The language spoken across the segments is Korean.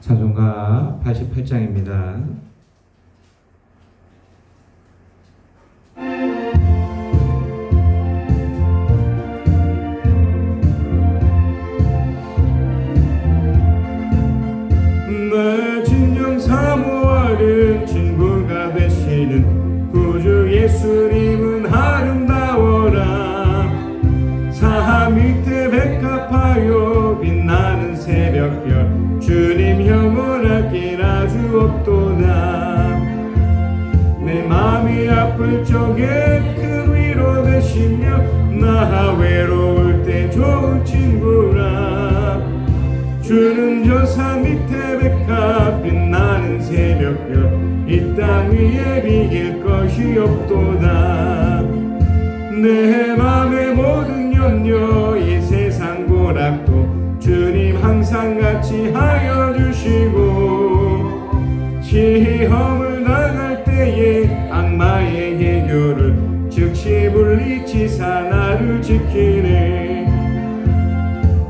찬송가 88장입니다. 내 진정 사모하는 친구가 되시는 구주 예수님은 아름다워라. 사하 밑에 백합하여 빛나는 새벽별 주님 형을 길 아주 없도다. 내 맘이 아플 적에 큰 위로 되시며 나 외로울 때 좋은 친구라. 주는 저 산 밑에 백합 빛나는 새벽별 이 땅 위에 비길 것이 없도다. 내 맘의 모든 염려 이 세상 고락도 주님 항상 같이 하여 주시고, 시험을 당할 때에 악마의 계교를 즉시 물리치사 나를 지키네.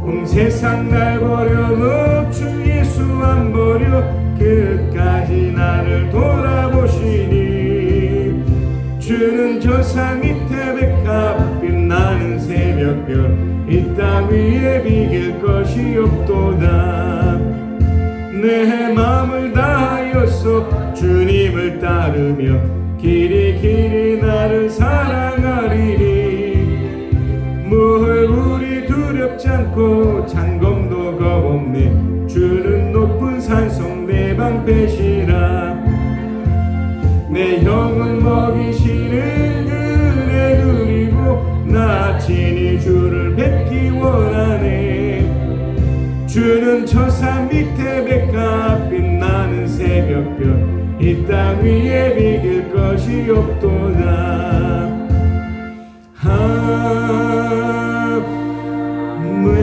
온 세상 날 버려도 주 예수 안 버려 끝까지 나를 돌아보시니. 주는 저 산 밑에 백합 빛나는 새벽별 이 땅 위에 비길 것이 없도다. 내 맘을 다하여서 주님을 따르며 길이 길이 나를 사랑하리니. 물이 두렵지 않고 잔검도 겁없네. 주는 높은 산속 내 방패시라. 내 영혼 먹이시는 은혜 누리고 나 친히 주를 뵙기 원하네. 주는 저 산 밑에 백합 빛나는 새벽별 이 땅 위에 비길 것이 없도다. 아멘.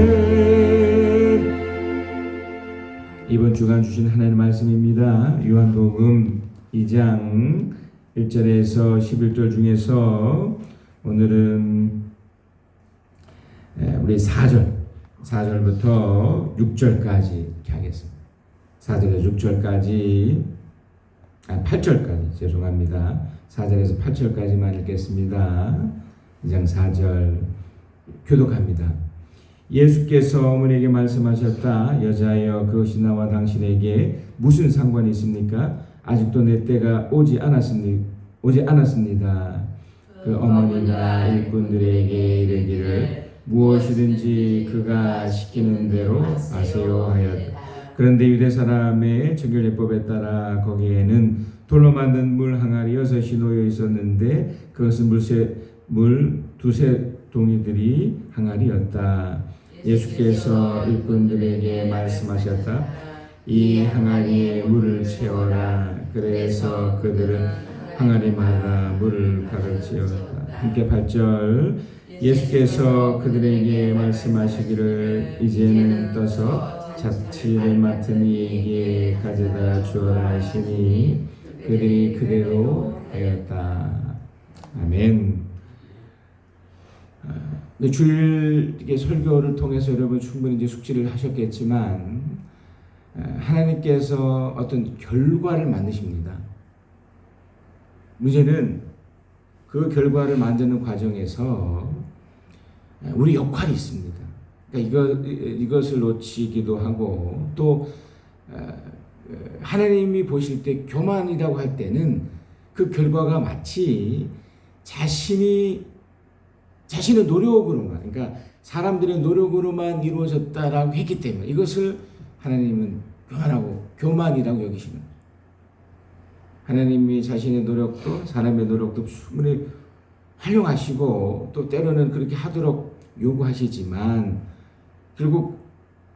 이번 주간 주신 하나님의 말씀입니다. 요한복음 2장 1절에서 11절 중에서 오늘은 우리 4절부터 6절까지 이렇게 하겠습니다. 4절에서 6절까지 8절까지 죄송합니다. 4절에서 8절까지만 읽겠습니다. 2장 4절 교독합니다. 예수께서 어머니에게 말씀하셨다. 여자여 그것이 나와 당신에게 무슨 상관이 있습니까? 아직도 내 때가 오지 않았습니다. 그 어머니가 일꾼들에게 이르기를 무엇이든지 그가 시키는 대로 하세요 하였다. 그런데 유대 사람의 정결례법에 따라 거기에는 돌로 만든 물 항아리 6이 놓여 있었는데 그것은 물 두세 동이들이 항아리였다. 예수께서 일꾼들에게 말씀하셨다. 이 항아리에 물을 채워라. 그래서 그들은 항아리마다 물을 가득채웠다. 함께 8절. 예수께서 그들에게 말씀하시기를 이제는 떠서 잡치를 맡은 이에게 가져다 주어라 하시니 그들이 그대로 하였다. 아멘. 주일 설교를 통해서 여러분 충분히 이제 숙지를 하셨겠지만 하나님께서 어떤 결과를 만드십니다. 문제는 그 결과를 만드는 과정에서 우리 역할이 있습니다. 그러니까 이것을 놓치기도 하고 또 하나님이 보실 때 교만이라고 할 때는 그 결과가 마치 자신의 노력으로만, 그러니까 사람들의 노력으로만 이루어졌다라고 했기 때문에 이것을 하나님은 교만이라고 여기시는 거예요. 하나님이 자신의 노력도 사람의 노력도 충분히 활용하시고 또 때로는 그렇게 하도록 요구하시지만 결국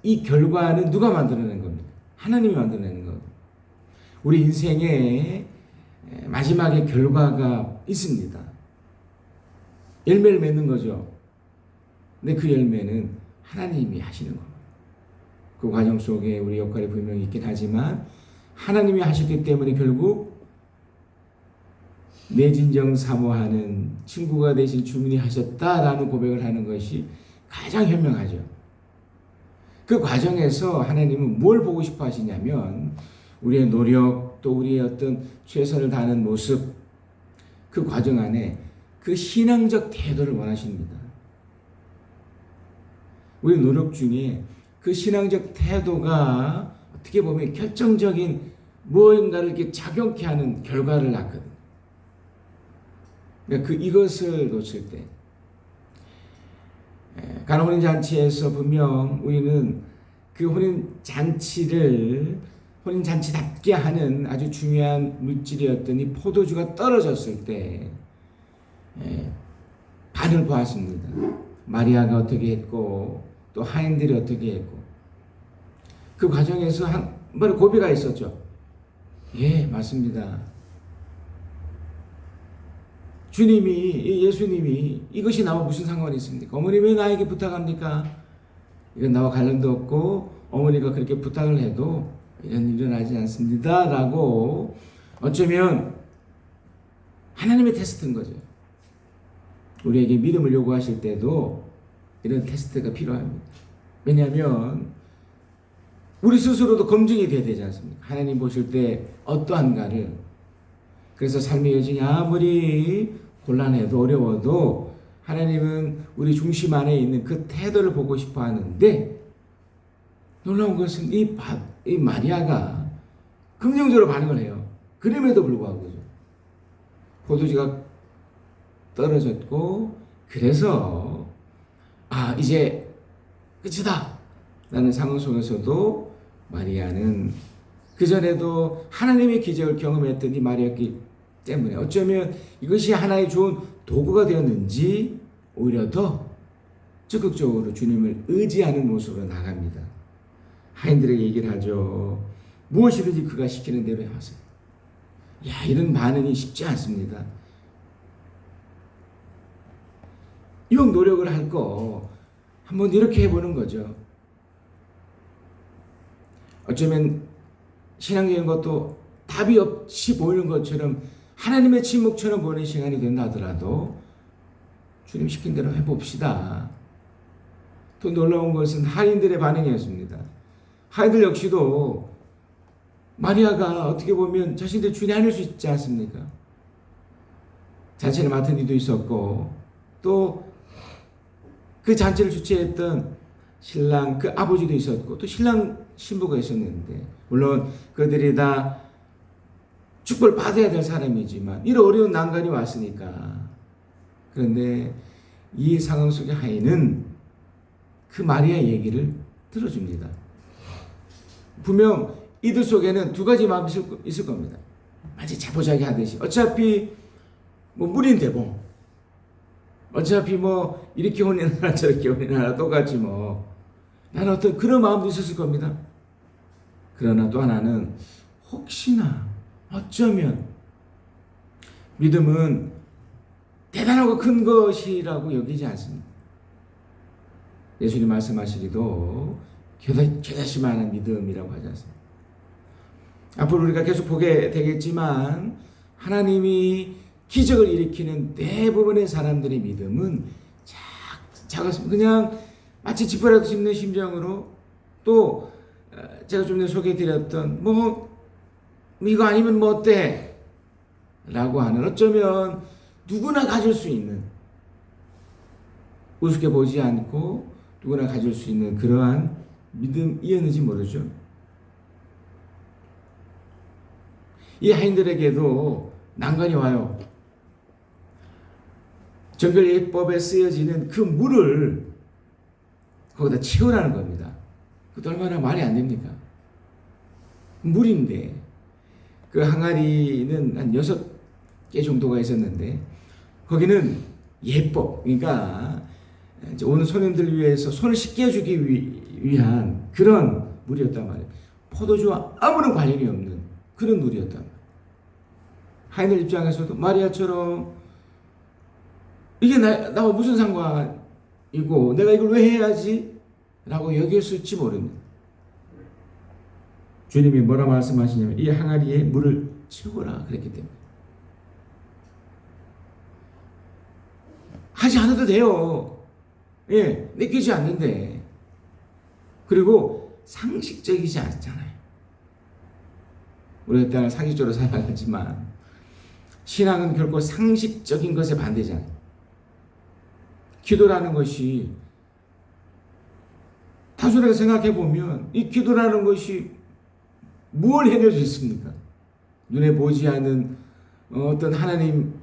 이 결과는 누가 만들어낸 겁니까? 하나님이 만들어내는 겁니다. 우리 인생의 마지막에 결과가 있습니다. 열매를 맺는 거죠. 근데 그 열매는 하나님이 하시는 겁니다. 그 과정 속에 우리 역할이 분명히 있긴 하지만 하나님이 하셨기 때문에 결국 내 진정 사모하는 친구가 되신 주님이 하셨다라는 고백을 하는 것이 가장 현명하죠. 그 과정에서 하나님은 뭘 보고 싶어 하시냐면 우리의 노력 또 우리의 어떤 최선을 다하는 모습 그 과정 안에 그 신앙적 태도를 원하십니다. 우리 노력 중에 그 신앙적 태도가 어떻게 보면 결정적인 무언가를 이렇게 작용케 하는 결과를 낳거든. 그러니까 이것을 놓칠 때 가나 혼인 잔치에서 분명 우리는 그 혼인 잔치를 혼인 잔치답게 하는 아주 중요한 물질이었던 이 포도주가 떨어졌을 때 반을 보았습니다. 마리아가 어떻게 했고 또 하인들이 어떻게 했고 그 과정에서 한 번 고비가 있었죠. 예, 맞습니다. 예수님이 이것이 나와 무슨 상관이 있습니까? 어머니 왜 나에게 부탁합니까? 이건 나와 관련도 없고 어머니가 그렇게 부탁을 해도 이런 일은 일어나지 않습니다. 라고 어쩌면 하나님의 테스트인 거죠. 우리에게 믿음을 요구하실 때도 이런 테스트가 필요합니다. 왜냐하면 우리 스스로도 검증이 돼야 되지 않습니까? 하나님 보실 때 어떠한가를. 그래서 삶의 여정이 아무리 곤란해도 어려워도 하나님은 우리 중심 안에 있는 그 태도를 보고 싶어 하는데 놀라운 것은 이 마리아가 긍정적으로 반응을 해요. 그럼에도 불구하고 포도주가 떨어졌고 그래서 이제 끝이다 라는 상황 속에서도 마리아는 그전에도 하나님의 기적을 경험했던 이 마리아였기 때문에 어쩌면 이것이 하나의 좋은 도구가 되었는지 오히려 더 적극적으로 주님을 의지하는 모습으로 나갑니다. 하인들에게 얘기를 하죠. 무엇이든지 그가 시키는 대로 하세요. 이런 반응이 쉽지 않습니다. 이왕 노력을 할 거 한번 이렇게 해보는 거죠. 어쩌면 신앙적인 것도 답이 없이 보이는 것처럼 하나님의 침묵처럼 보이는 시간이 된다 하더라도 주님 시킨 대로 해봅시다. 또 놀라운 것은 하인들의 반응이었습니다. 하인들 역시도 마리아가 어떻게 보면 자신들 주인이 아닐 수 있지 않습니까? 잔치를 맡은 이도 있었고 또 그 잔치를 주최했던 신랑 그 아버지도 있었고 또 신랑 신부가 있었는데 물론 그들이 다 축복을 받아야 될 사람이지만 이런 어려운 난관이 왔으니까 그런데 이 상황 속의 하인은 그 마리아의 얘기를 들어줍니다. 분명 이들 속에는 두 가지 마음이 있을 겁니다. 마치 자포자기 하듯이 어차피 물인데 어차피 이렇게 혼인하나 저렇게 혼인하나 똑같지 나는 어떤 그런 마음도 있었을 겁니다. 그러나 또 하나는 혹시나 어쩌면 믿음은 대단하고 큰 것이라고 여기지 않습니다. 예수님 말씀하시기도 겨자씨만한 믿음이라고 하지 않습니다. 앞으로 우리가 계속 보게 되겠지만 하나님이 기적을 일으키는 대부분의 사람들의 믿음은 작았습니다. 그냥 마치 지푸라기 짚는 심정으로 또 제가 좀 전에 소개해드렸던 이거 아니면 어때? 라고 하는 어쩌면 누구나 가질 수 있는 우습게 보지 않고 누구나 가질 수 있는 그러한 믿음이었는지 모르죠. 이 하인들에게도 난관이 와요. 정결예법에 쓰여지는 그 물을 거기다 채우라는 겁니다. 그것도 얼마나 말이 안 됩니까? 물인데 그 항아리는 한 6개 정도가 있었는데 거기는 예법, 그러니까 오는 손님들 위해서 손을 씻게 해주기 위한 그런 물이었단 말이에요. 포도주와 아무런 관련이 없는 그런 물이었단 말이에요. 하인들 입장에서도 마리아처럼 이게 나와 무슨 상관이고 내가 이걸 왜 해야지? 라고 여겼을지 모릅니다. 주님이 뭐라 말씀하시냐면 이 항아리에 물을 채워라 그랬기 때문에 하지 않아도 돼요. 느끼지 않는데 그리고 상식적이지 않잖아요. 우리가 때는 상식적으로 살아가지만 신앙은 결코 상식적인 것에 반대잖아요. 기도라는 것이 단순하게 생각해 보면 이 기도라는 것이 무엇을 해낼 수 있습니까? 눈에 보이지 않는 어떤 하나님에게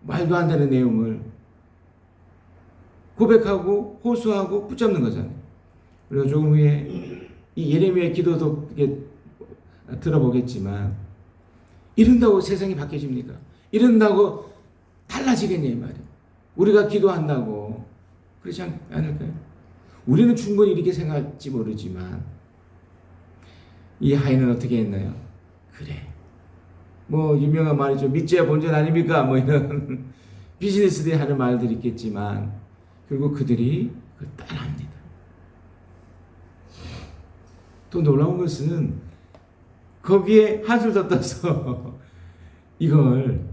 말도 안 되는 내용을 고백하고 호소하고 붙잡는 거잖아요. 그리고 조금 후에 이 예레미야의 기도도 들어보겠지만 이런다고 세상이 바뀌어집니까? 이런다고 달라지겠냐 이 말이에요. 우리가 기도한다고 그렇지 않을까요? 우리는 충분히 이렇게 생각할지 모르지만 이 하인은 어떻게 했나요? 그래 뭐 유명한 말이죠. 믿져야 본전 아닙니까? 뭐 이런 비즈니스들이 하는 말들이 있겠지만 결국 그들이 그걸 따라합니다. 또 놀라운 것은 거기에 한술 더 떠서 이걸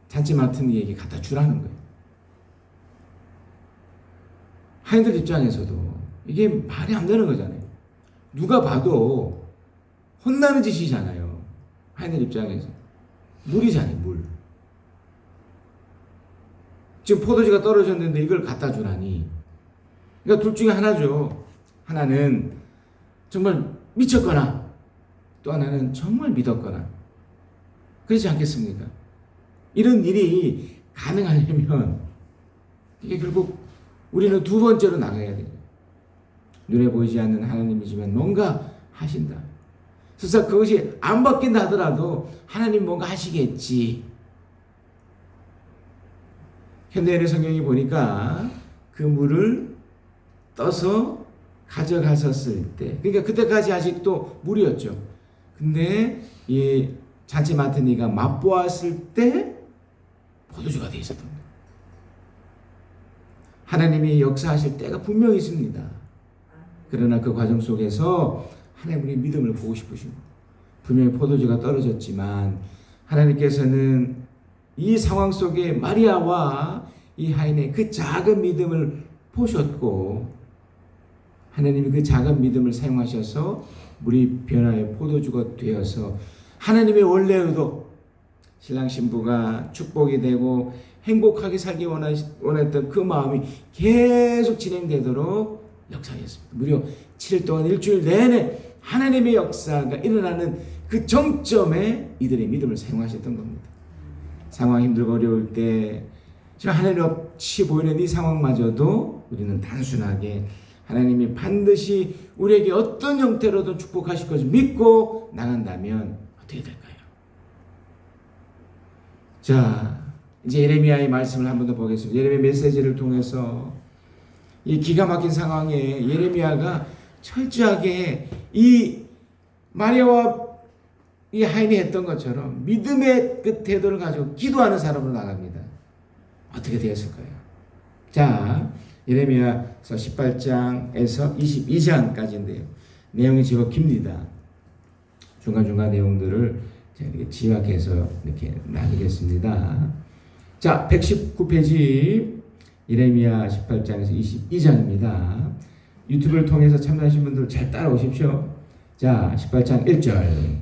잔치 맡은 이에게 갖다 주라는 거예요. 하인들 입장에서도 이게 말이 안 되는 거잖아요. 누가 봐도 혼나는 짓이잖아요. 하인들 입장에서. 물이잖아요, 물. 지금 포도주가 떨어졌는데 이걸 갖다 주라니. 그러니까 둘 중에 하나죠. 하나는 정말 미쳤거나 또 하나는 정말 믿었거나 그렇지 않겠습니까? 이런 일이 가능하려면 이게 결국 우리는 두 번째로 나가야 돼요. 눈에 보이지 않는 하나님이지만 뭔가 하신다. 그래서 그것이 안 바뀐다 하더라도 하나님 뭔가 하시겠지. 현대인의 성경이 보니까 그 물을 떠서 가져갔었을 때, 그러니까 그때까지 아직도 물이었죠. 근데 이 잔치 맡은 이가 맛보았을 때 포도주가 되어 있었던 거예요. 하나님이 역사하실 때가 분명히 있습니다. 그러나 그 과정 속에서 하나님 우리 믿음을 보고 싶으시고 분명히 포도주가 떨어졌지만 하나님께서는 이 상황 속에 마리아와 이 하인의 그 작은 믿음을 보셨고 하나님이 그 작은 믿음을 사용하셔서 물이 변화의 포도주가 되어서 하나님의 원래 의도 신랑 신부가 축복이 되고 행복하게 살기 원했던 그 마음이 계속 진행되도록 역사했습니다. 무려 7일 동안 일주일 내내 하나님의 역사가 일어나는 그 정점에 이들의 믿음을 사용하셨던 겁니다. 상황 힘들고 어려울 때 지금 하나님 없이 보이는 이 상황마저도 우리는 단순하게 하나님이 반드시 우리에게 어떤 형태로든 축복하실 것을 믿고 나간다면 어떻게 될까요? 자, 이제 예레미야의 말씀을 한 번 더 보겠습니다. 예레미야 메시지를 통해서 이 기가 막힌 상황에 예레미야가 철저하게 이 마리아와 이 하인이 했던 것처럼 믿음의 그 태도를 가지고 기도하는 사람으로 나갑니다. 어떻게 되었을까요? 자, 예레미야서 18장에서 22장까지인데요. 내용이 제법 깁니다. 중간중간 내용들을 제가 이렇게 지각해서 이렇게 나누겠습니다. 자, 119페이지 예레미야 18장에서 22장입니다. 유튜브를 통해서 참여하신 분들 잘 따라오십시오. 자, 18장 1절.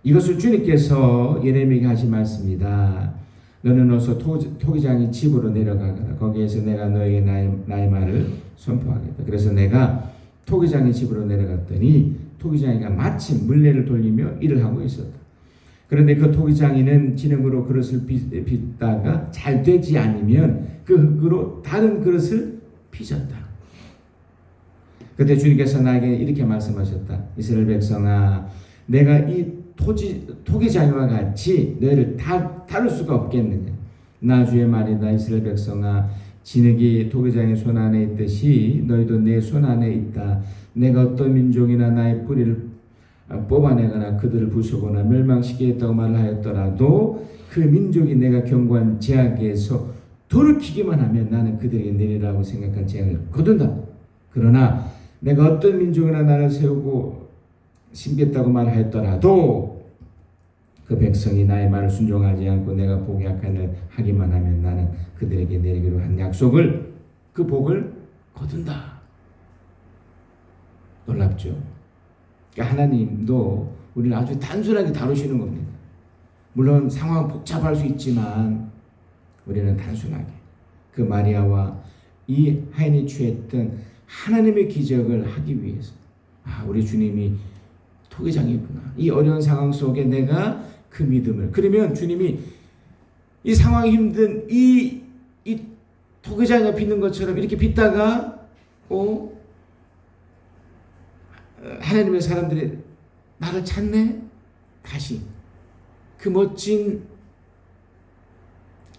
이것을 주님께서 예레미야에게 하신 말씀이다. 너는 어서 토기장의 집으로 내려가거라. 거기에서 내가 너에게 나의 말을 선포하겠다. 그래서 내가 토기장의 집으로 내려갔더니 토기장이가 마침 물레를 돌리며 일을 하고 있었다. 그런데 그 토기장이는 진흙으로 그릇을 빚다가 잘 되지 않으면 그 흙으로 다른 그릇을 빚었다. 그때 주님께서 나에게 이렇게 말씀하셨다. 이스라엘 백성아, 내가 이 토기장이와 같이 너희를 다룰 수가 없겠느냐. 나 주의 말이다. 이스라엘 백성아, 진흙이 토기장의 손 안에 있듯이 너희도 내 손 안에 있다. 내가 어떤 민족이나 나의 뿌리를 뽑아내거나 그들을 부수거나 멸망시키겠다고 말하였더라도 그 민족이 내가 경고한 제약에서 돌이키기만 하면 나는 그들에게 내리라고 생각한 제약을 거둔다. 그러나 내가 어떤 민족이나 나를 세우고 심겠다고 말하였더라도 그 백성이 나의 말을 순종하지 않고 내가 복이 약한 일 하기만 하면 나는 그들에게 내리기로 한 약속을 그 복을 거둔다. 놀랍죠? 그러니까 하나님도 우리를 아주 단순하게 다루시는 겁니다. 물론 상황은 복잡할 수 있지만 우리는 단순하게 그 마리아와 이 하인이 취했던 하나님의 기적을 하기 위해서 우리 주님이 토기장이구나. 이 어려운 상황 속에 내가 그 믿음을, 그러면 주님이 이 상황이 힘든 이 토기장이가 빚는 것처럼 이렇게 빚다가 하나님의 사람들이 나를 찾네? 다시 그 멋진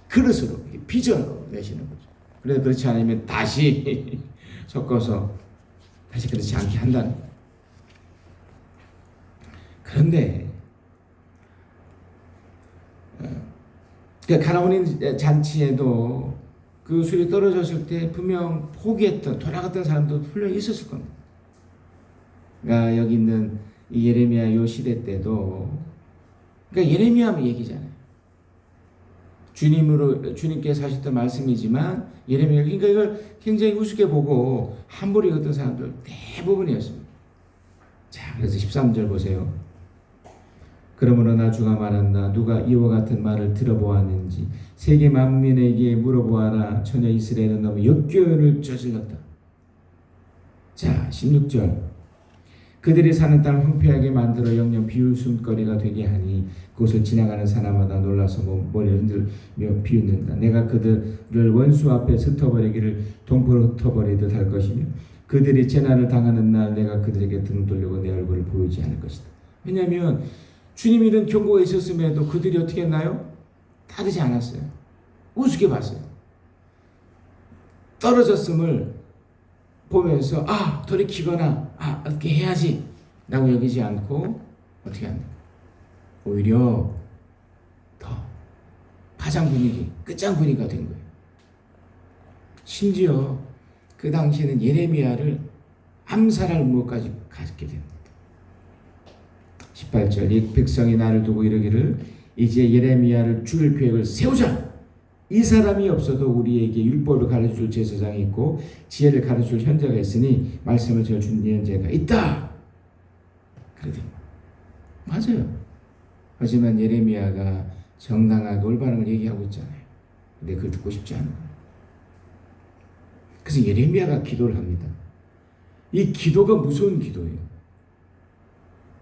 그릇으로 비전으로 내시는 거죠. 그래서 그렇지 않으면 다시 섞어서 다시 그렇지 않게 한다는 거예요. 그런데 그 가나혼인 잔치에도 그 술이 떨어졌을 때 분명 포기했던 돌아갔던 사람도 분명히 있었을 겁니다. 그러니까 여기 있는 이 예레미야 요 시대 때도 그러니까 예레미야 얘기잖아요. 주님께서 하셨던 말씀이지만 예레미야 그러니까 이걸 굉장히 우습게 보고 함부로 읽었던 사람들 대부분이었습니다. 자, 그래서 13절 보세요. 그러므로 나 주가 말한다. 누가 이와 같은 말을 들어보았는지 세계 만민에게 물어보아라. 전혀 이스라엘은 너무 역교를 저질렀다. 자, 16절. 그들이 사는 땅을 황폐하게 만들어 영영 비웃음거리가 되게 하니 그곳을 지나가는 사람마다 놀라서 머리를 흔들며 비웃는다. 내가 그들을 원수 앞에 흩어버리기를 동포로 흩어버리듯 할 것이며 그들이 재난을 당하는 날 내가 그들에게 등 돌리고 내 얼굴을 보이지 않을 것이다. 왜냐하면 주님이 이런 경고가 있었음에도 그들이 어떻게 했나요? 따르지 않았어요. 우습게 봤어요. 떨어졌음을 보면서 돌이키거나 어떻게 해야지 라고 여기지 않고 어떻게 합니까? 오히려 더 파장 분위기, 끝장 분위기가 된 거예요. 심지어 그 당시에는 예레미야를 암살할 무엇까지 갖게 됩니다. 18절 이 백성이 나를 두고 이르기를 이제 예레미야를 죽일 계획을 세우자. 이 사람이 없어도 우리에게 율법을 가르쳐줄 제사장이 있고 지혜를 가르쳐줄 현자가 있으니 말씀을 전해줄 예언자가 있다. 그래도 맞아요. 하지만 예레미야가 정당하게 올바른 걸 얘기하고 있잖아요. 근데 그걸 듣고 싶지 않은 거예요. 그래서 예레미야가 기도를 합니다. 이 기도가 무서운 기도예요.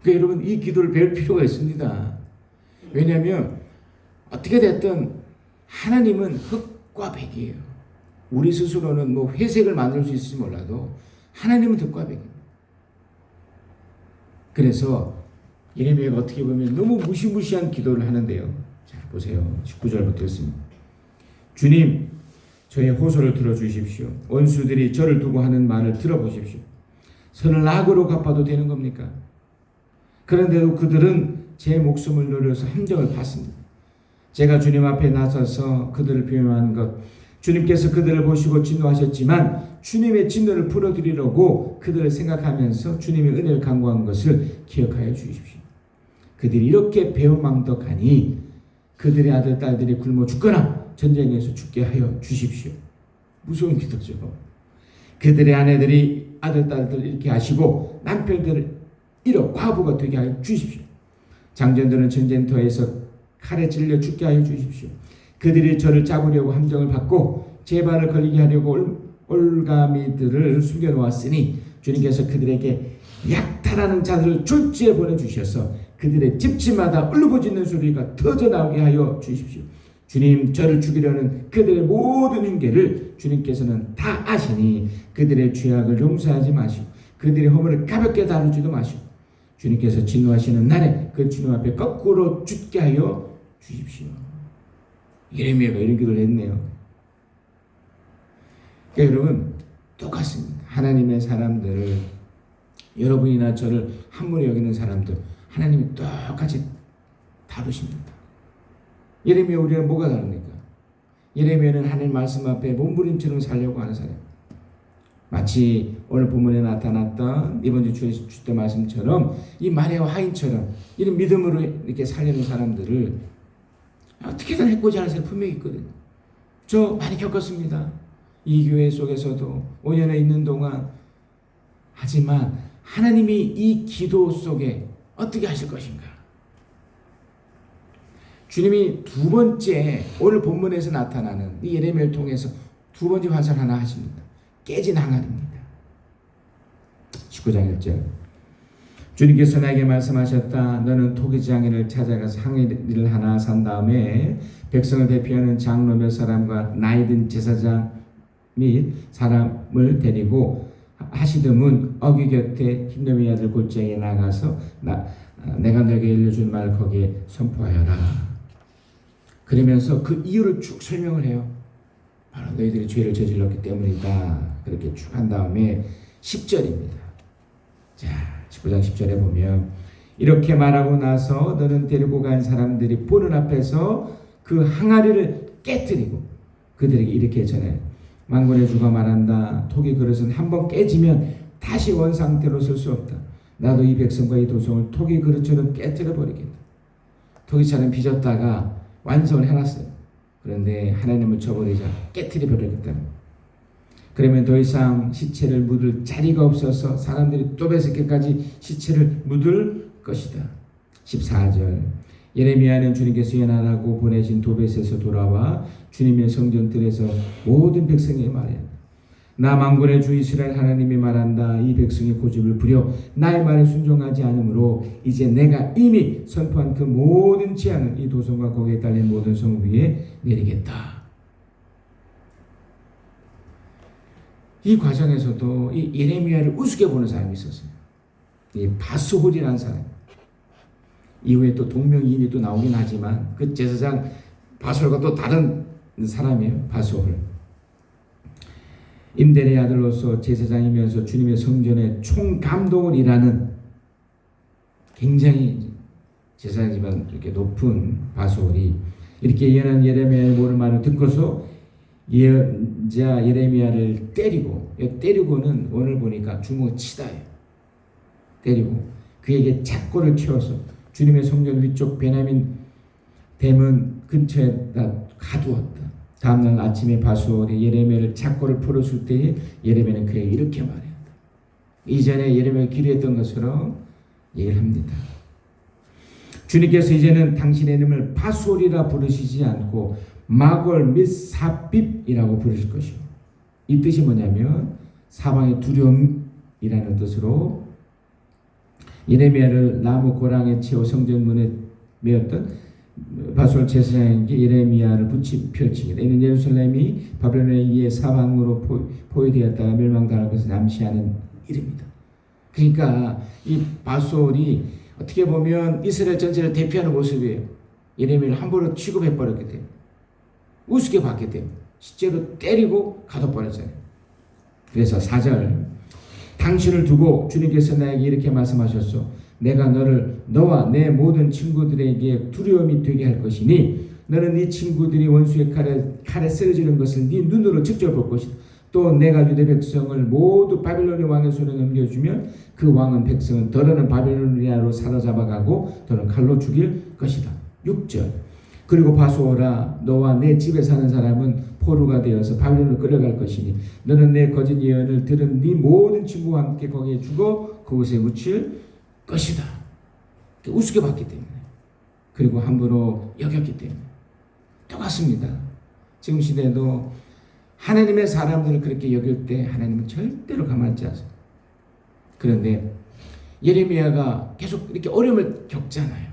그러니까 여러분 이 기도를 배울 필요가 있습니다. 왜냐하면 어떻게 됐든 하나님은 흙과 백이에요. 우리 스스로는 회색을 만들 수 있을지 몰라도 하나님은 흙과 백입니다. 그래서 예레미야가 어떻게 보면 너무 무시무시한 기도를 하는데요. 자, 보세요. 19절부터 읽습니다. 주님, 저의 호소를 들어주십시오. 원수들이 저를 두고 하는 말을 들어보십시오. 선을 악으로 갚아도 되는 겁니까? 그런데도 그들은 제 목숨을 노려서 함정을 받습니다. 제가 주님 앞에 나서서 그들을 비명한 것, 주님께서 그들을 보시고 진노하셨지만 주님의 진노를 풀어드리려고 그들을 생각하면서 주님의 은혜를 간구한 것을 기억하여 주십시오. 그들이 이렇게 배은망덕하니 그들의 아들, 딸들이 굶어 죽거나 전쟁에서 죽게 하여 주십시오. 무서운 기도죠. 그들의 아내들이 아들, 딸들 잃게 하시고 남편들을 잃어 과부가 되게 하여 주십시오. 장전들은 전쟁터에서 칼에 찔려 죽게 하여 주십시오. 그들이 저를 잡으려고 함정을 받고 제 발을 걸리게 하려고 올가미들을 숨겨놓았으니 주님께서 그들에게 약탈하는 자들을 졸지에 보내주셔서 그들의 집집마다 울부짖는 소리가 터져나오게 하여 주십시오. 주님, 저를 죽이려는 그들의 모든 흉계를 주님께서는 다 아시니 그들의 죄악을 용서하지 마시고 그들의 허물을 가볍게 다루지도 마시고 주님께서 진노하시는 날에 그 주님 앞에 거꾸로 죽게 하여 주십시오. 예레미야가 이런 기도를 했네요. 그러니까 여러분 똑같습니다. 하나님의 사람들을 여러분이나 저를 함부로 여기는 사람들 하나님이 똑같이 다루십니다. 예레미야 우리가 뭐가 다릅니까? 예레미야는 하나님 말씀 앞에 몸부림처럼 살려고 하는 사람. 마치 오늘 본문에 나타났던 이번 주 주때 말씀처럼 이 마리아와 하인처럼 이런 믿음으로 이렇게 살려는 사람들을 어떻게든 해코지 하는 사람이 분명히 있거든요. 저 많이 겪었습니다. 이 교회 속에서도 5년에 있는 동안. 하지만 하나님이 이 기도 속에 어떻게 하실 것인가? 주님이 두 번째 오늘 본문에서 나타나는 이 예레미야를 통해서 두 번째 환상 하나 하십니다. 깨진 항아리입니다. 19장 1절. 주님께서 나에게 말씀하셨다. 너는 토기장애를 찾아가서 항아리를 하나 산 다음에 백성을 대표하는 장로 몇 사람과 나이든 제사장 및 사람을 데리고 하시듬은 어귀 곁에 흰놈의 아들 골짜기에 나가서 내가 너에게 일러준 말 거기에 선포하여라. 그러면서 그 이유를 쭉 설명을 해요. 바로 너희들이 죄를 저질렀기 때문이다. 그렇게 쭉 한 다음에 10절입니다. 자, 19장 10절에 보면 이렇게 말하고 나서 너는 데리고 간 사람들이 보는 앞에서 그 항아리를 깨뜨리고 그들에게 이렇게 전해. 만군의 주가 말한다. 토기 그릇은 한번 깨지면 다시 원상태로 쓸 수 없다. 나도 이 백성과 이 도성을 토기 그릇처럼 깨뜨려 버리겠다. 토기처럼 빚었다가 완성을 해놨어요. 그런데 하나님을 저버리자 깨뜨려 버리겠다. 그러면 더 이상 시체를 묻을 자리가 없어서 사람들이 또 뱃새끼까지 시체를 묻을 것이다. 14절. 예레미야는 주님께서 예언하라고 보내신 도벳에서 돌아와 주님의 성전들에서 모든 백성에게 말해요. 나 만군의 주 이스라엘 하나님이 말한다. 이 백성이 고집을 부려 나의 말에 순종하지 않으므로 이제 내가 이미 선포한 그 모든 재앙을 이 도성과 거기에 딸린 모든 성 위에 내리겠다. 이 과정에서도 이 예레미야를 우습게 보는 사람이 있었어요. 이 바스홀이라는 사람. 이후에 또 동명이인이 또 나오긴 하지만 그 제사장 바솔과 또 다른 사람이에요. 바솔. 임델의 아들로서 제사장이면서 주님의 성전의 총감독을 일하는 굉장히 제사장이지만 이렇게 높은 바솔이 이렇게 예언한 예레미야의 모든 말을 듣고서 예언자 예레미야를 때리고는 오늘 보니까 주먹 치다예요. 때리고 그에게 착고를 채워서 주님의 성전 위쪽 베냐민 대문 근처에다 가두었다. 다음날 아침에 바수올이 예레미야를 착고를 풀어줄 때에 예레미야는 그에게 이렇게 말했다. 이전에 예레미야가 기도했던 것처럼 얘기를 합니다. 주님께서 이제는 당신의 이름을 바수올이라 부르시지 않고 마골 및 사빕이라고 부르실 것이요. 이 뜻이 뭐냐면 사방의 두려움이라는 뜻으로 예레미야를 나무 고랑에 채워 성전 문에 메었던 바솔 제사장에게 예레미야를 펼칩니다. 이는 예루살렘이 바벨론에 의해 사방으로 포위되었다가 멸망당할 것을 암시하는 일입니다. 그러니까 이 바솔이 어떻게 보면 이스라엘 전체를 대표하는 모습이에요. 예레미야를 함부로 취급해버렸기 때문에 우습게 봤기 때문에 실제로 때리고 가둬버렸잖아요. 그래서 4절 당신을 두고 주님께서 나에게 이렇게 말씀하셨소. 내가 너와 내 모든 친구들에게 두려움이 되게 할 것이니 너는 네 친구들이 원수의 칼에 쓰러지는 것을 네 눈으로 직접 볼 것이다. 또 내가 유대 백성을 모두 바벨론의 왕의 손에 넘겨주면 그 왕은 백성은 더러는 바벨로니아로 사로잡아가고 또는 칼로 죽일 것이다. 6절. 그리고 바수오라 너와 내 집에 사는 사람은 포로가 되어서 바벨론으로 끌려갈 것이니 너는 내 거짓 예언을 들은 네 모든 친구와 함께 거기에 죽어 그곳에 묻힐 것이다. 우습게 봤기 때문에 그리고 함부로 여겼기 때문에 똑같습니다. 지금 시대에도 하나님의 사람들을 그렇게 여길 때 하나님은 절대로 가만히 않으세요. 그런데 예레미야가 계속 이렇게 어려움을 겪잖아요.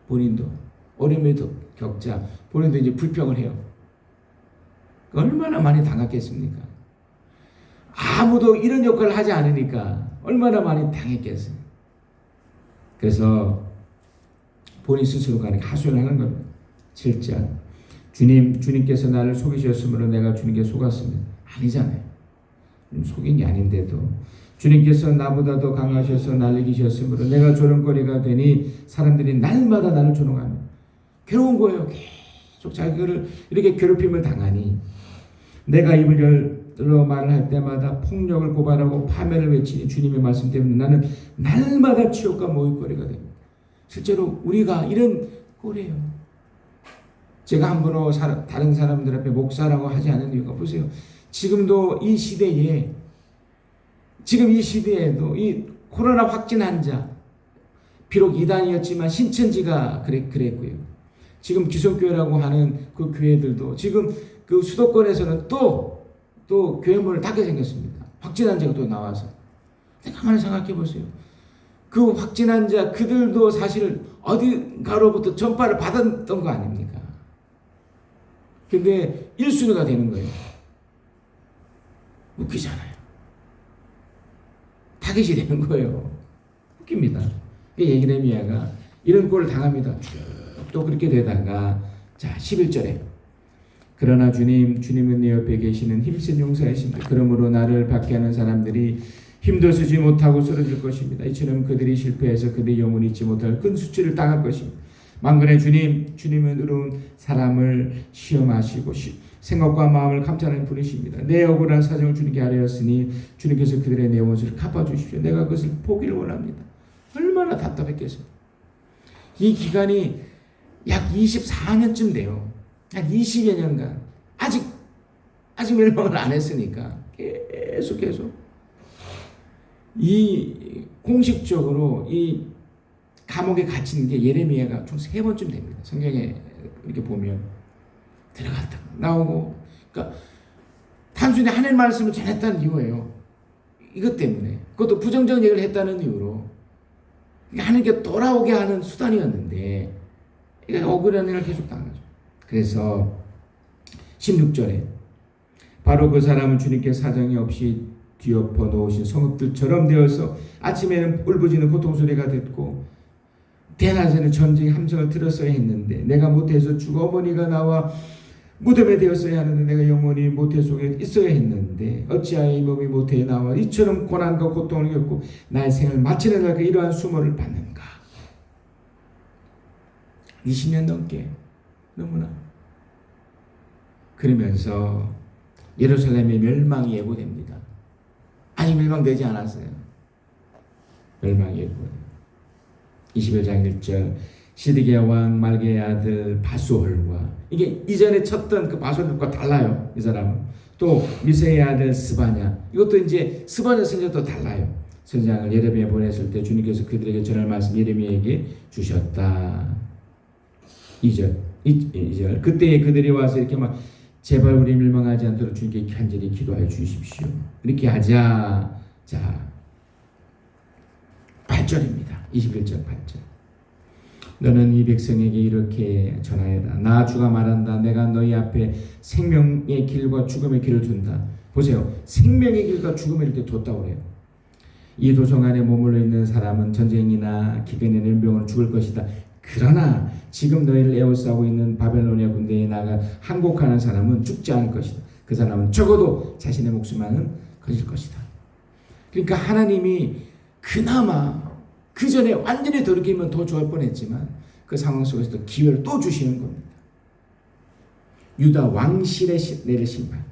본인도 어려움을 겪자 본인도 이제 불평을 해요. 얼마나 많이 당했겠습니까? 아무도 이런 역할을 하지 않으니까 얼마나 많이 당했겠어요. 그래서 본인 스스로가 하소연을 하는 겁니다. 7절. 주님께서 나를 속이셨으므로 내가 주님께 속았습니다. 아니잖아요. 속인 게 아닌데도 주님께서 나보다 더 강하셔서 날 이기셨으므로 내가 조롱거리가 되니 사람들이 날마다 나를 조롱합니다. 괴로운 거예요. 계속 자기를 이렇게 괴롭힘을 당하니 내가 입을 열어 말을 할 때마다 폭력을 고발하고 파멸을 외치니 주님의 말씀 때문에 나는 날마다 치욕과 모욕거리가 됩니다. 실제로 우리가 이런 꼴이에요. 제가 함부로 다른 사람들 앞에 목사라고 하지 않은 이유가 보세요. 지금도 이 시대에, 지금 이 시대에도 이 코로나 확진 환자, 비록 이단이었지만 신천지가 그랬고요. 지금 기성교회라고 하는 그 교회들도 지금 그 수도권에서는 또 교회 문을 닫게 생겼습니다. 확진 환자가 또 나와서. 가만히 생각해 보세요. 그 확진 환자 그들도 사실 어딘가로부터 전파를 받았던 거 아닙니까? 근데 1순위가 되는 거예요. 웃기잖아요. 타겟이 되는 거예요. 웃깁니다. 예레미야가 이런 꼴을 당합니다. 또 그렇게 되다가, 자, 11절에 그러나 주님은 내 옆에 계시는 힘센 용사이십니다. 그러므로 나를 박해하는 사람들이 힘도 쓰지 못하고 쓰러질 것입니다. 이처럼 그들이 실패해서 그들의 영혼이 잊지 못할 큰 수치를 당할 것입니다. 만군의 주님은 의로운 사람을 시험하시고 생각과 마음을 감찰하는 분이십니다. 내 억울한 사정을 주님께 아뢰었으니 주님께서 그들의 내 원수를 갚아주십시오. 내가 그것을 보기를 원합니다. 얼마나 답답했겠습니까? 이 기간이 약 24년쯤 돼요. 약 20여 년간 아직 멸망을 안 했으니까 계속 이 공식적으로 이 감옥에 갇힌 게 예레미야가 총 3번쯤 됩니다. 성경에 이렇게 보면 들어갔다 나오고, 그러니까 단순히 하나님 말씀을 전했다는 이유예요. 이것 때문에, 그것도 부정적인 얘기를 했다는 이유로 하나님께 돌아오게 하는 수단이었는데, 이게 억울한 일을 계속 당하죠. 그래서 16절에 바로 그 사람은 주님께 사정이 없이 뒤엎어 놓으신 성읍들처럼 되어서 아침에는 울부짖는 고통소리가 듣고 대낮에는 전쟁의 함성을 들었어야 했는데 내가 모태에서 죽어 어머니가 나와 무덤에 되었어야 하는데 내가 영원히 모태 속에 있어야 했는데 어찌하여 이 몸이 모태에 나와 이처럼 고난과 고통을 겪고 나의 생을 마치는 날까 이러한 수모를 받는가. 20년 넘게 너무나. 그러면서 예루살렘의 멸망이 예고됩니다. 아니, 멸망되지 않았어요. 멸망이 예고돼요. 21장 1절 시드기야 왕 말게의 아들 바수홀과, 이게 이전에 쳤던 그 바수홀과 달라요. 이 사람은 또 미세의 아들 스바냐, 이것도 이제 스바냐 선지자도 달라요. 선지자를 예레미야에 보냈을 때 주님께서 그들에게 전할 말씀 예레미야에게 주셨다. 2절 그때에 그들이 와서 이렇게 막 제발 우리 멸망하지 않도록 주님께 간절히 기도하여 주십시오. 이렇게 하자. 자, 8절입니다. 21절 8절. 너는 이 백성에게 이렇게 전하여라. 나 주가 말한다. 내가 너희 앞에 생명의 길과 죽음의 길을 둔다. 보세요. 생명의 길과 죽음의 길을 뒀다고 그래요. 이 도성 안에 머물러 있는 사람은 전쟁이나 기근이나 연병으로 죽을 것이다. 그러나 지금 너희를 에워싸고 있는 바벨로니아 군대에 나가 항복하는 사람은 죽지 않을 것이다. 그 사람은 적어도 자신의 목숨만은 거질 것이다. 그러니까 하나님이 그나마 그 전에 완전히 돌이키면 더 좋을 뻔했지만 그 상황 속에서도 기회를 또 주시는 겁니다. 유다 왕실에 내릴 심판.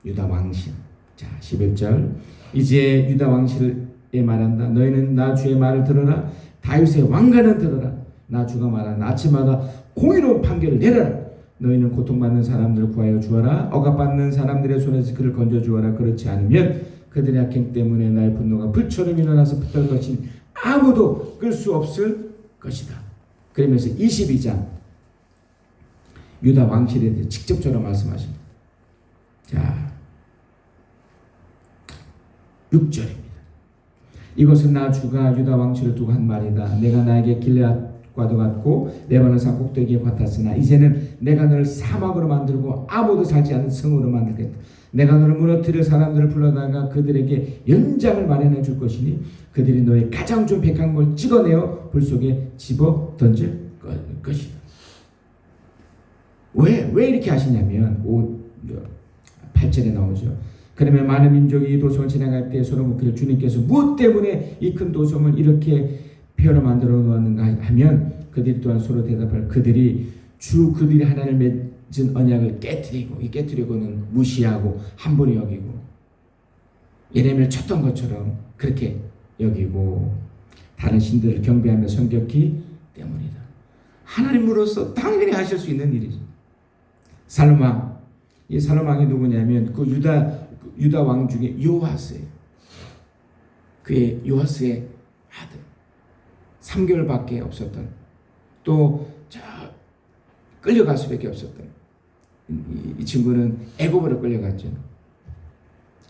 유다 왕실. 자, 11절. 이제 유다 왕실에 말한다. 너희는 나 주의 말을 들어라. 다윗의 왕가는 들어라. 나 주가 말하는 아침마다 공의로운 판결을 내려라. 너희는 고통받는 사람들을 구하여 주어라. 억압받는 사람들의 손에서 그를 건져 주어라. 그렇지 않으면 그들의 악행 때문에 나의 분노가 불처럼 일어나서 붙을 것이니 아무도 끌 수 없을 것이다. 그러면서 22장 유다 왕실에 대해 직접적으로 말씀하십니다. 자, 6절입니다. 이것은 나 주가 유다 왕실을 두고 한 말이다. 내가 나에게 길앗과도 같고 레바논 산 꼭대기에 같았으나 이제는 내가 너를 사막으로 만들고 아무도 살지 않는 성으로 만들겠다. 내가 너를 무너뜨릴 사람들을 불러다가 그들에게 연장을 마련해 줄 것이니 그들이 너의 가장 좋은 백한 걸 찍어내어 불 속에 집어 던질 것이다. 왜 이렇게 하시냐면 8절에 나오죠. 그러면 많은 민족이 이 도성을 지나갈 때 서로 묻기를 주님께서 무엇 때문에 이 큰 도성을 이렇게 폐허로 만들어 놓았는가 하면 그들이 또한 서로 대답할 그들이 하나님을 맺은 언약을 깨뜨리고, 이 깨뜨리고는 무시하고 함부로 여기고 예레미야를 쳤던 것처럼 그렇게 여기고 다른 신들을 경배하며 섬겼기 때문이다. 하나님으로서 당연히 하실 수 있는 일이죠. 살롬왕. 이 살롬왕이 누구냐면 그 유다 유다 왕 중에 요아스예요. 그의 요아스의 아들. 3개월밖에 없었던, 또 끌려갈 수밖에 없었던 이 친구는 애굽으로 끌려갔죠.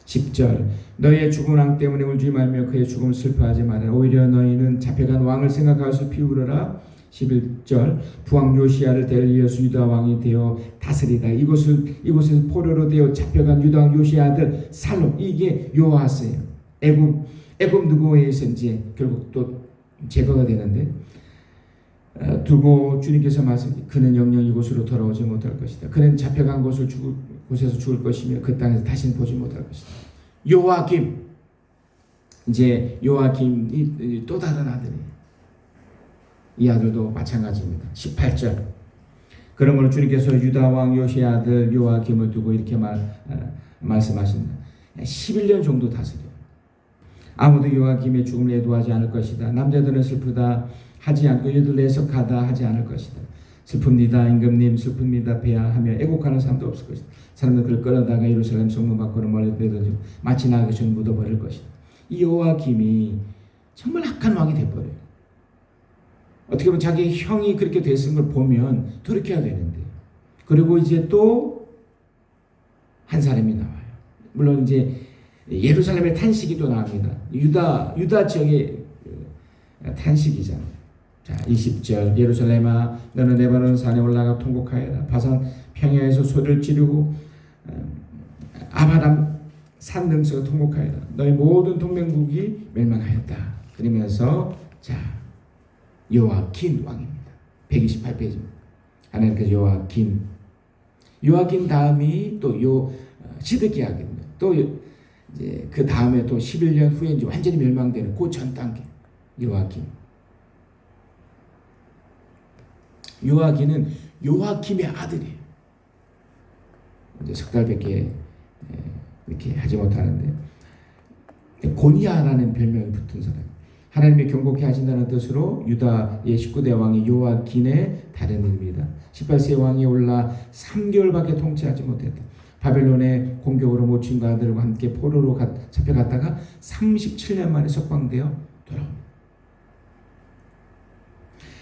10절 너희의 죽은 왕 때문에 울지 말며 그의 죽음을 슬퍼하지 말아라. 오히려 너희는 잡혀간 왕을 생각하여 슬피 울어라. 11절 부왕 요시야를 대리이어서 유다 왕이 되어 다스리다. 이곳에서 포로로 되어 잡혀간 유다 왕 요시야 아들 살롬, 이게 요아스예요. 애굽 누구에서 이제 결국 또 제거가 되는데, 두고 주님께서 말씀, 그는 영영 이곳으로 돌아오지 못할 것이다. 그는 잡혀간 곳에서 죽을 것이며 그 땅에서 다시는 보지 못할 것이다. 요아김, 이제 요아김이 또 다른 아들이에요. 이 아들도 마찬가지입니다. 18절 그러므로 주님께서 유다 왕 요시야 아들 요아김을 두고 이렇게 말씀하신다. 11년 정도 다스려요. 아무도 요아김의 죽음을 애도하지 않을 것이다. 남자들은 슬프다 하지 않고 여자들 애석하다 하지 않을 것이다. 슬픕니다 임금님, 슬픕니다 폐하 하며 애곡하는 사람도 없을 것이다. 사람들 그를 끌어다가 예루살렘 성문 밖으로 멀리 내던지고 마치 나가기 전에 묻어버릴 것이다. 이 요아김이 정말 악한 왕이 돼버려요. 어떻게 보면 자기 형이 그렇게 됐은 걸 보면 돌이켜야 되는데, 그리고 이제 또 한 사람이 나와요. 물론 이제 예루살렘의 탄식이 또 나옵니다. 유다 지역의 탄식이잖아요. 자, 20절 예루살렘아 너는 레바논 산에 올라가 통곡하여라. 바산 평야에서 소리를 지르고 아바람 산 등에서 통곡하여라. 너희 모든 동맹국이 멸망하였다. 그러면서 자 요아킨 왕입니다. 128페이지입니다. 하나님께서 요아킨 다음이 또 시드기야입니다. 또 이제 그 다음에 또 11년 후에 이제 완전히 멸망되는 그 전 단계 요아킨. 요아킨은 요아킴의 아들이에요. 이제 석 달밖에 이렇게 하지 못하는데 고니아라는 별명이 붙은 사람. 하나님의 경고케 하신다는 뜻으로 유다의 19대 왕이 요아킨의 다른 이름입니다. 18세 왕이 올라 3개월밖에 통치하지 못했다. 바벨론의 공격으로 모친과 아들과 함께 포로로 잡혀갔다가 37년 만에 석방되어 돌아옵니다.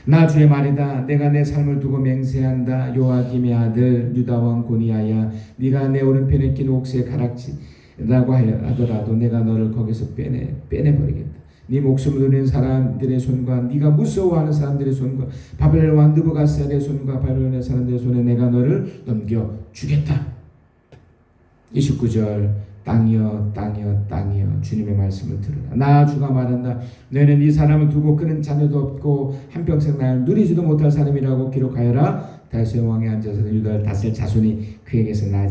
나 주의 말이다. 내가 내 삶을 두고 맹세한다. 요아김의 아들 유다 왕 고니아야, 네가 내 오른편에 낀 옥새 가락지라고 하더라도 내가 너를 거기서 빼내버리겠다. 네 목숨을 누리는 사람들의 손과 네가 무서워하는 사람들의 손과 바벨론 왕 느부갓네살의 손과 바벨론의 사람들의 손에 내가 너를 넘겨주겠다. 29절 땅이여 주님의 말씀을 들으라. 나 주가 말한다. 너희는 이 사람을 두고 그는 자녀도 없고 한평생 나를 누리지도 못할 사람이라고 기록하여라. 다윗의 왕에 앉아서 유다를 다스릴 자손이 그에게서 나지